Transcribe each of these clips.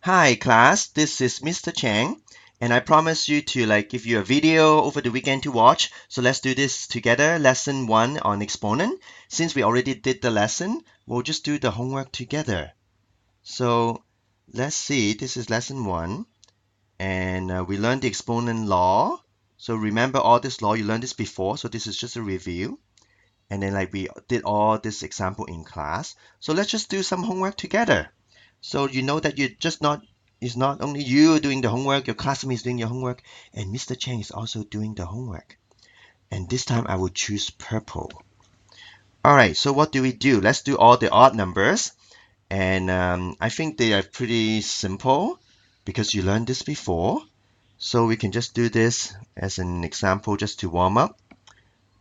Hi class, this is Mr. Chang, and I promised you to give you a video over the weekend to watch. So let's do this together. Lesson 1 on exponent. Since we already did the lesson, we'll just do the homework together. So let's see, this is lesson 1, and we learned the exponent law. So remember all this law, you learned this before, so this is just a review. And then we did all this example in class. So let's just do some homework together. So you know that it's not only you doing the homework, your classmates doing your homework, and Mr. Chang is also doing the homework. And this time I will choose purple. All right, so what do we do? Let's do all the odd numbers. And I think they are pretty simple because you learned this before. So we can just do this as an example just to warm up.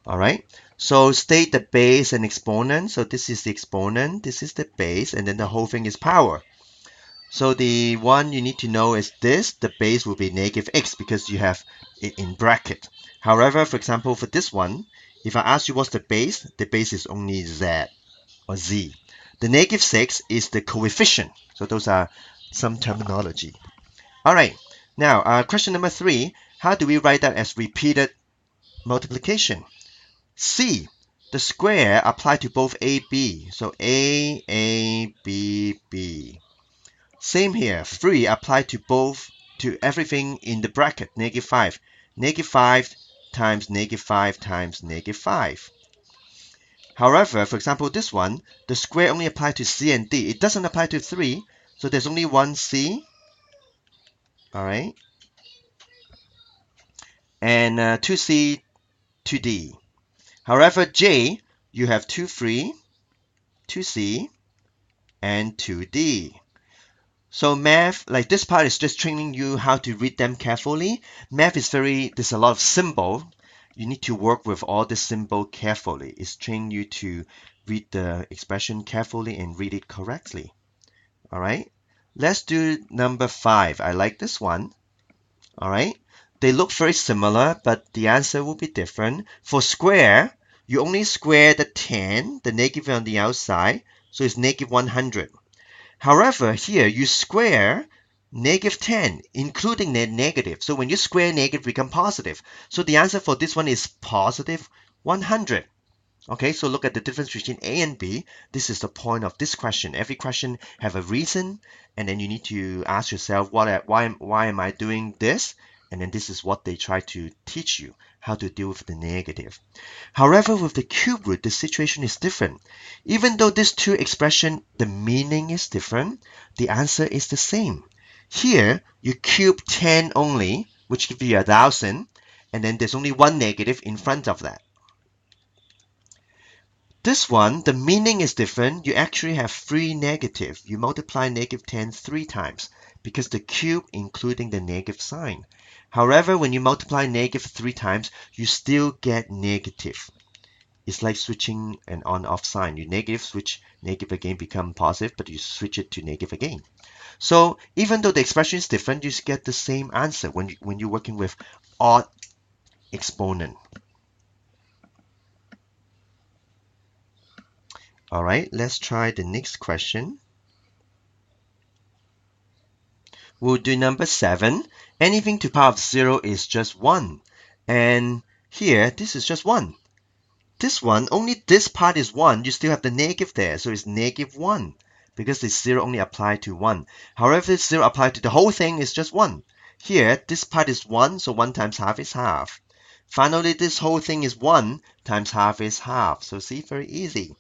All right, so state the base and exponent. So this is the exponent, this is the base, and then the whole thing is power. So the one you need to know is this. The base will be negative x because you have it in bracket. However, for example, for this one, if I ask you what's the base is only z or z. The negative 6 is the coefficient. So those are some terminology. All right, now question number 3. How do we write that as repeated multiplication? C, the square apply to both A, B. So A, B, B. Same here. 3 apply to everything in the bracket. Negative 5. Negative 5 times negative 5 times negative 5. However, for example, this one, the square only applies to C and D. It doesn't apply to 3. So there's only one C. All right. And 2C, 2D. However, J, you have 2, 3, 2C, and 2D. So math, like this part is just training you how to read them carefully. Math is there's a lot of symbol. You need to work with all the symbol carefully. It's training you to read the expression carefully and read it correctly. All right, let's do number 5. I like this one. All right, they look very similar, but the answer will be different. For square, you only square the 10, the negative on the outside, so it's negative 100. However, here you square negative 10, including the negative. So when you square negative, become positive. So the answer for this one is positive 100. Okay, so look at the difference between A and B. This is the point of this question. Every question have a reason, and then you need to ask yourself, why am I doing this? And then this is what they try to teach you, how to deal with the negative. However, with the cube root, the situation is different. Even though these two expressions, the meaning is different, the answer is the same. Here, you cube 10 only, which gives you 1,000, and then there's only one negative in front of that. This one, the meaning is different. You actually have 3 negative. You multiply negative 10 3 times because the cube including the negative sign. However, when you multiply negative 3 times, you still get negative. It's like switching an on-off sign. You negative, switch negative again, become positive, but you switch it to negative again. So even though the expression is different, you get the same answer when you're working with odd exponent. All right, let's try the next question. We'll do number 7. Anything to power of 0 is just 1. And here, this is just 1. This one, only this part is 1. You still have the negative there, so it's negative 1. Because the 0 only applied to 1. However, if 0 applied to the whole thing, is just 1. Here, this part is 1, so 1 times half is half. Finally, this whole thing is 1 times half is half. So see, very easy.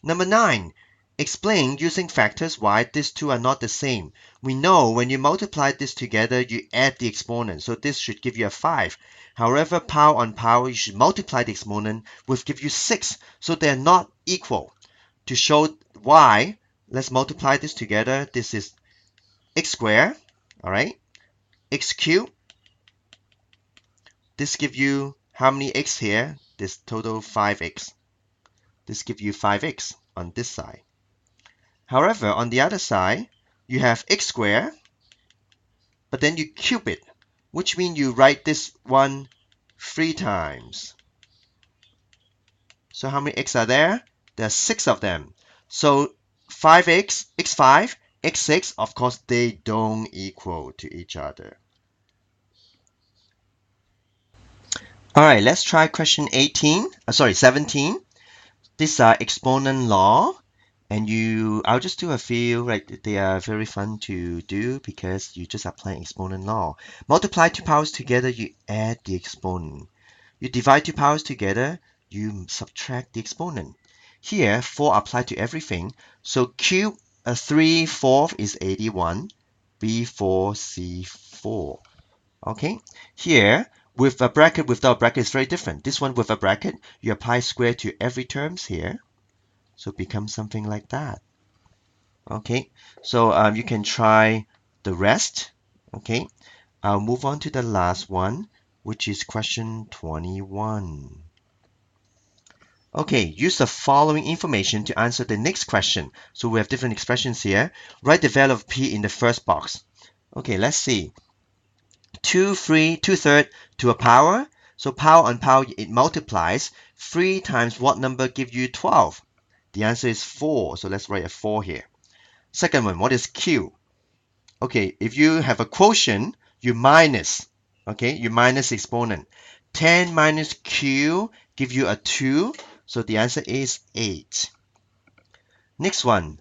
Number 9. Explain using factors why these two are not the same. We know when you multiply this together, you add the exponent. So this should give you a 5. However, power on power, you should multiply the exponent, will give you 6. So they're not equal. To show why, let's multiply this together. This is x squared, all right? X cubed. This gives you how many x here? This total 5x. This gives you 5x on this side. However, on the other side, you have x squared, but then you cube it, which means you write this one 3 times. So how many x are there? There are 6 of them. So 5x, x5, x6, of course, they don't equal to each other. All right, let's try question 17. These are exponent law, and I'll just do a few, right? They are very fun to do because you just apply exponent law. Multiply two powers together, you add the exponent. You divide two powers together, you subtract the exponent. Here, 4 apply to everything. So cube 3/4 is 81, B4, C4. Okay, here with a bracket, without a bracket is very different. This one with a bracket, you apply square to every terms here. So it becomes something like that. Okay, so you can try the rest. Okay, I'll move on to the last one, which is question 21. Okay, use the following information to answer the next question. So we have different expressions here. Write the value of p in the first box. Okay, let's see. 2/3 to a power. So power on power, it multiplies. 3 times what number give you 12? The answer is 4. So let's write a 4 here. Second one, what is q? Okay, if you have a quotient, you minus. Okay, you minus exponent. 10 minus q give you a 2. So the answer is 8. Next one,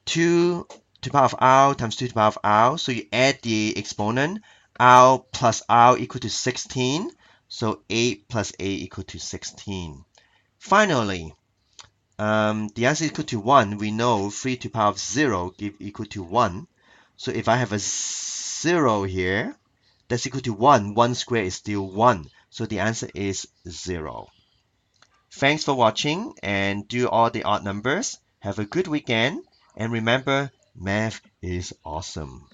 2 to the power of r times 2 to the power of r. So you add the exponent. R plus r equal to 16. So 8 plus 8 equal to 16. Finally, the answer is equal to 1. We know 3 to the power of 0 give equal to 1. So if I have a 0 here, that's equal to 1. 1 squared is still 1. So the answer is 0. Thanks for watching and do all the odd numbers. Have a good weekend. And remember, math is awesome.